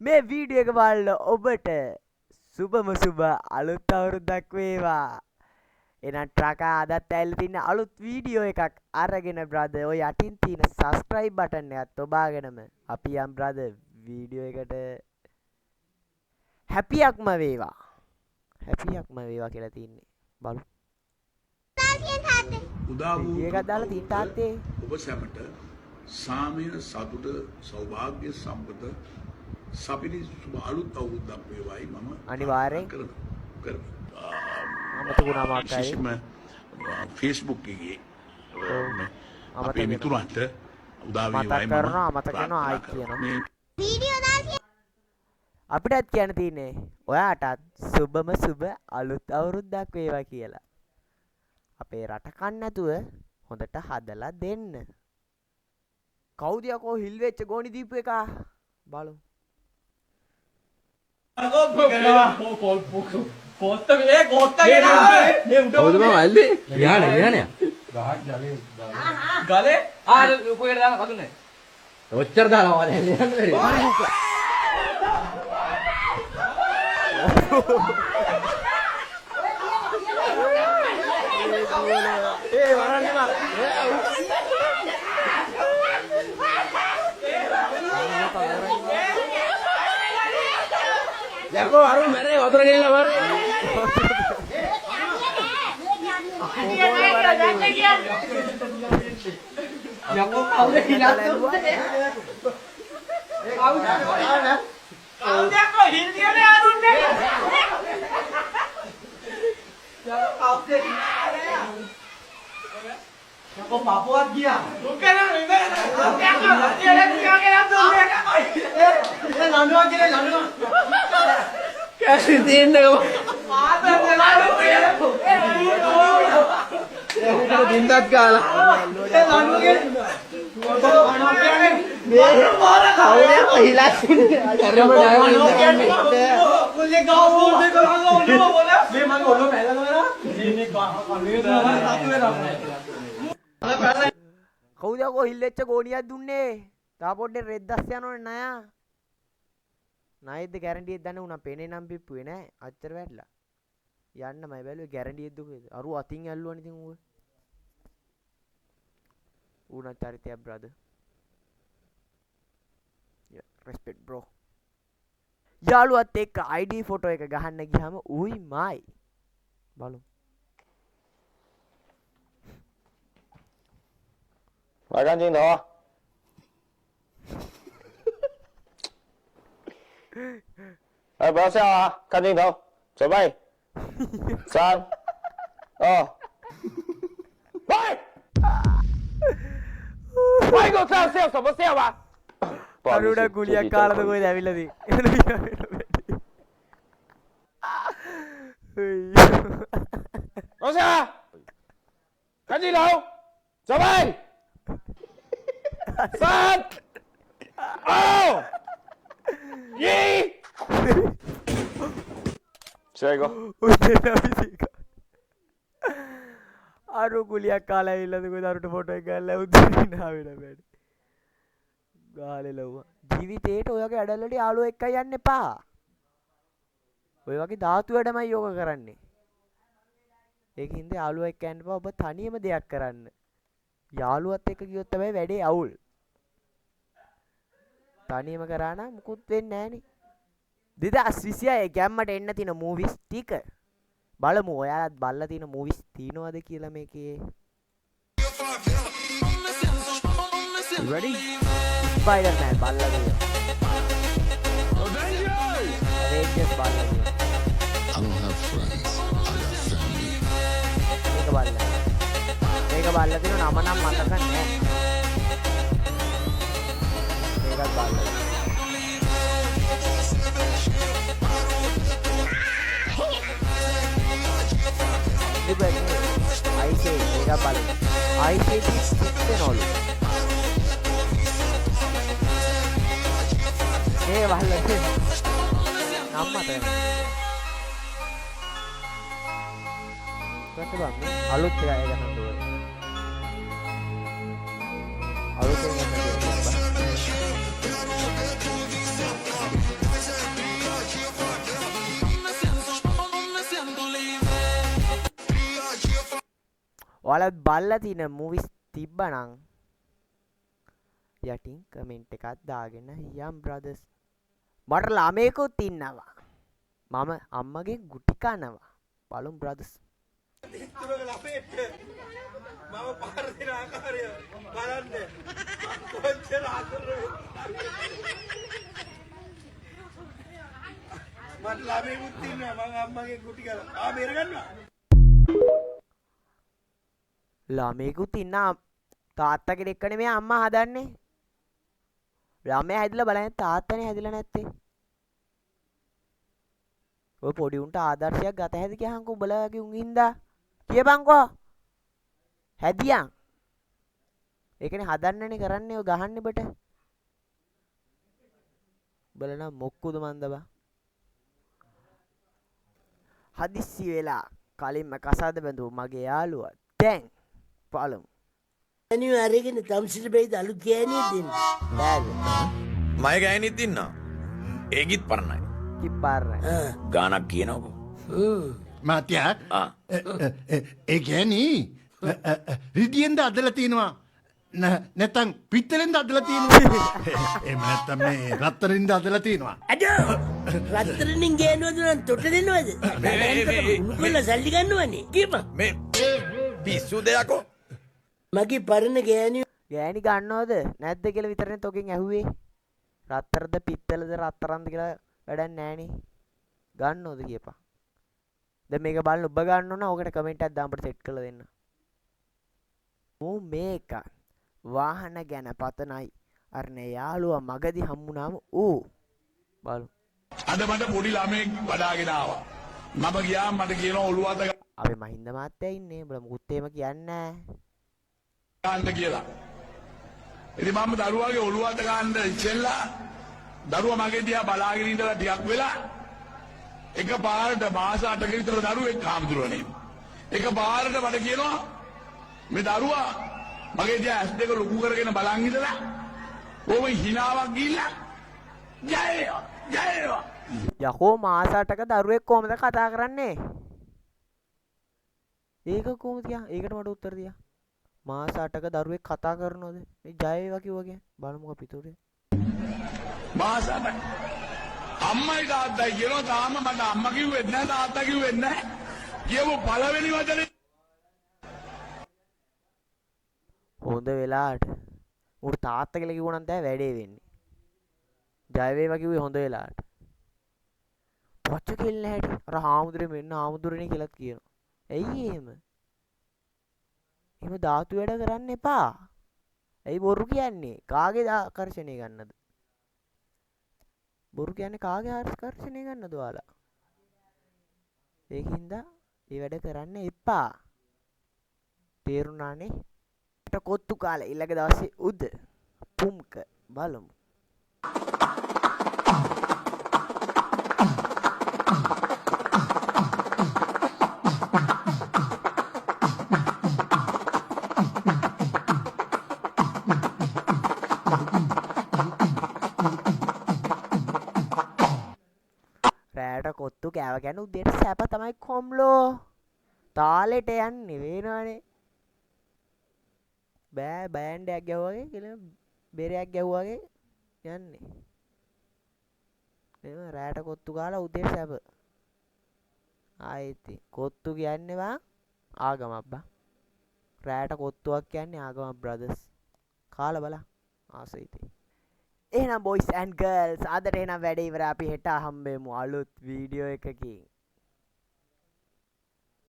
මේ වීඩියෝ එක බලන ඔබට සුබම සුබ අලුත් අවුරුද්දක් වේවා. එහෙනම් ට්‍රකා අදත් ඇවිල්ලා තින්න අලුත් වීඩියෝ එකක් අරගෙන බ්‍රදර් ඔය යටින් තියෙන subscribe button එකත් ඔබාගෙනම අපි යම් බ්‍රදර් වීඩියෝ එකට හැපියක්ම වේවා. හැපියක්ම වේවා කියලා තින්නේ. බලමු. උදා වූ ඒක දාලා තින් තාත්තේ ඔබ සැමට සාමය සතුට සෞභාග්‍ය සම්පත සපිරි සුබ අලුත් අවුරුද්දක් වේවායි මම අනිවාර්යෙන් කරනවා. අමතකුණා මාකයි. විශේෂයෙන්ම Facebook එකේ අපේ මිතුරන්ට උදා වේවායි මතක් කරනවා මතක කරනවා ආයි කියනවා. වීඩියෝ දාලා අපිටත් කියන්න තියෙන්නේ ඔයාටත් සුබම සුබ අලුත් අවුරුද්දක් වේවා කියලා. අපේ රට කන්න නැතුව හොඳට හදලා දෙන්න. කවුද යකෝ හිල් වෙච්ච ගෝණි දීපු එක? බලමු. ගලේ උපයට දාන කතුනේ ඔච්චර දානවා වල යන්න බැරි ඒ වරන්නේ මා යකෝ අරු මැරේ වතුර ගෙනලා මාරේ යකෝ කවුද කියලා ඒ කවුද යකෝ හිල් දියනේ ආරුන්නේ යකෝ කවුද යකෝ පාපුවක් ගියා මොකද නේ යකෝ දියනේ තියාගෙන දුන්නේ ඒ ලණුවා කියලා ලණුවා කැසි දෙන්නකෝ පාපෙන් ලණුවා දින්දක් ගාලා ඒ ලණුවගේ මේ කවුරුද හිලස් කරම ඩයමන්ඩ් කුලේ ගාව බෝඩ් එක ගහලා ඔළුව බෝල මේ මගේ ඔළුව පැලනවා මේ කන්නේ දාලා සතු වෙනවා කවුද යකෝ හිල් වෙච්ච ගෝණියක් දුන්නේ? තා පොඩ්ඩේ රෙද්දස් යනවනේ නයා. නයිද ගැරන්ටි එක දන්නේ උනා පේනේ නම් පිප්පුවේ නෑ. අච්චර වැටලා. යන්න මම බැලුවේ ගැරන්ටි එක දුකේද? අරු අතින් ඇල්ලුවනේ ඉතින් ඌ. ඌනා චරිතය බ්‍රදර්. respect bro. යාළුවත් එක්ක ID ෆොටෝ එක ගහන්න ගියාම උයි මායි. බලමු.来看镜头啊！哎，不要笑啊！看镜头，准备，3、2，喂！喂，给我这样笑什么笑啊？不好意思 අරුණ ගුලියක් කාලද කොහෙද ඇවිල්ලාද?楼下，看镜头，准备，3、2、1，下一个。 අරු ගුලියක් කාලා ඇවිල්ලාද කොහෙද අරුට ෆොටෝ එක ගාලා උදේට ආවෙන බෑඩ. ගාලේ ලව්වා. ජීවිතේට ඔය වගේ ඇඩල්ලට යාළුවෝ එක්කයි යන්න එපා. ඔය වගේ ධාතු වැඩමයි යෝග කරන්නේ. ඒකින්ද යාළුවා එක්ක යන්න එපා. ඔබ තනියම දෙයක් කරන්න. යාළුවත් එක්ක ගියොත් තමයි වැඩේ අවුල්. තනියම කරා නම් මුකුත් වෙන්නේ නෑනේ. 2026 ගැම්මට එන්න තියෙන මූවිස් ටික බලමු. ඔයාලත් බලලා තියෙන මූවිස් තියෙනවද කියලා මේකේ. ready? Spider-Man බලලා තියෙනවා. Avengers බලලා තියෙනවා. I don't have friends. I got family. මේක බලලා. මේක බලලා තියෙනවා නම නම් මතක නෑ. මේකත් බලලා. ඉතින් අයිසේ මේක බලලා. අයිසේ තිස්සෙනවලු. ඒ වහලා නම් මතක නෑ. කොහොමද බං අලුත් එකක් ගන්න ඕනේ. අලුත් එකක් ගන්න ඕනේ. ඔයාලත් බලලා තියෙන මූවිස් තිබ්බනම් යටින් කමෙන්ට් එකක් දාගෙන යම් බ්‍රදර්ස්. මට ළමයෙකුත් ඉන්නවා. මම අම්මගේ ගුටි කනවා. බලමු බ්‍රදර්ස්. මම පාර දෙන ආකාරය බලන්න. කොච්චර ආතුරද. මට ළමයෙකුත් ඉන්නවා. මම අම්මගේ ගුටි කනවා. බේර ගන්නවා. ළමයෙකුත් ඉන්නා තාත්තා කෙනෙක් නෙමෙයි අම්මා හදන්නේ. ළමයා හැදිලා බලන්න තාත්තනේ හැදිලා නැත්තේ. ඔය පොඩි උන්ට ආදර්ශයක් ගත හැදි කියහන්කෝ උඹලා වගේ උන් හින්දා. කියපන්කෝ. හැදියන්. ඒකනේ හදන්නනේ කරන්නේ ඔය ගහන්නේ බට. බලන්න මොක්කුද මන්ද බා. හදිස්සි වෙලා කලින්ම කසාද බැඳුව මගේ යාළුවා. දැන් බලමු. අනිව අරගෙන තම්සිට බෙයිද අලුත් ගෑනියෙක් දෙන්න. බෑද? මය ගෑනිත් ඉන්නවා. ඒකිත් පරණයි. කිපාරයි. ගානක් කියනකො. මාත්‍යා ඒ ගෑනි රිදියෙන්ද අදලා තියෙනවා නැත්තම් පිත්තලෙන්ද අදලා තියෙනවා එහෙම නැත්තම් මේ රත්තරන්ද අදලා තියෙනවා අඩෝ රත්තරන්ින් ගෑනුවද නම් තොට දෙනවද? උණුකොල්ල සල්ලි ගන්නවනේ. කියපන්. මේ පිස්සු දෙයක්ෝ. මගේ පරණ ගෑනිය ගෑණි ගන්නවද නැද්ද කියලා විතරනේ තෝකෙන් ඇහුවේ. රත්තරද පිත්තලද රත්තරන්ද කියලා වැඩක් නෑනේ. ගන්නවද කියපන්. දැන් මේක බලන්න ඔබ ගන්න ඕන. ඔකට කමෙන්ට් එකක් දාන්න අපිට සෙට් කරලා දෙන්න. මූ මේක වාහන ගැන පතනයි අරනේ යාළුවා මගදී හම්බුනාම ඌ බලමු. අද මට පොඩි ළමෙක් වඩාගෙන ආවා. මම ගියාම මට කියනවා ඔළුව අත අපි මහින්ද මාත්‍යා ඉන්නේ. උඹලා මුකුත් එහෙම කියන්නේ නෑ. ගන්න කියලා. ඉතින් මම දරුවාගේ ඔළුව අත ගන්න ඉච්චෙල්ලා දරුවා මගේ දිහා බලාගෙන ඉඳලා ටිකක් වෙලා එක පාරට මාස 8ක විතර දරුවෙක් හාමුදුරනේ. එක පාරට මට කියනවා මේ දරුවා මගේ දිහා ඇස් දෙක ලොකු කරගෙන බලන් ඉඳලා කොහොම හිනාවක් ගිහිල්ලා ජය යකෝ මාස 8ක දරුවෙක් කොහමද කතා කරන්නේ? ඒක කොහොමද කියා? ඒකට මට උත්තර දියා. මාස 8ක දරුවෙක් කතා කරනවද? මේ ජය වේවා කිව්වගේ. බලමුකෝ පිටුරේ. මාස 8ක් අම්මයි තාත්තයි කියනවා තාම මට අම්මා කිව්වෙත් නැහැ තාත්තා කිව්වෙත් නැහැ. කියමු පළවෙනි වචනේ හොඳ වෙලාවට උට තාත්තා කියලා කිව්වනම් තමයි වැඩේ වෙන්නේ. ජය වේවා කිව්වේ හොඳ වෙලාවට. පොච්ච කෙල්ල හැටි. අර හාමුදුරේ මෙන්න හාමුදුරනේ කියලාත් කියනවා. ඇයි එහෙම? එහෙම ධාතු වැඩ කරන්න එපා. ඇයි බොරු කියන්නේ? කාගේ ආකර්ෂණය ගන්නද? බොරු කියන්නේ කාගේ ආකර්ෂණය ගන්නද ඔයාලා? ඒකින්ද මේ වැඩ කරන්න එපා. තේරුණානේ? කොත්තු කාලේ ඊළඟ දවසේ උද පුම්ක බලමු. රැට කොත්තු කෑව ගැන උදේට සැප තමයි කොම්ලෝ. තාලෙට යන්නේ වෙනවනේ. බෑ බෑන්ඩ් එකක් ගැහුවාගේ කියලා බෙරයක් ගැහුවාගේ යන්නේ. එම රැට කොත්තු කාලා උදේ සැප. ආයෙත් කොත්තු කියන්නේ වා ආගමක් බා. රැට කොත්තුවක් කියන්නේ ආගමක් බ්‍රදර්ස්. කාලා බලන්න ආසයිති. එහෙනම් බොයිස් ඇන්ඩ් ගර්ල්ස් අදට එහෙනම් වැඩේ ඉවරයි. අපි හෙට හම්බෙමු අලුත් වීඩියෝ එකකින්.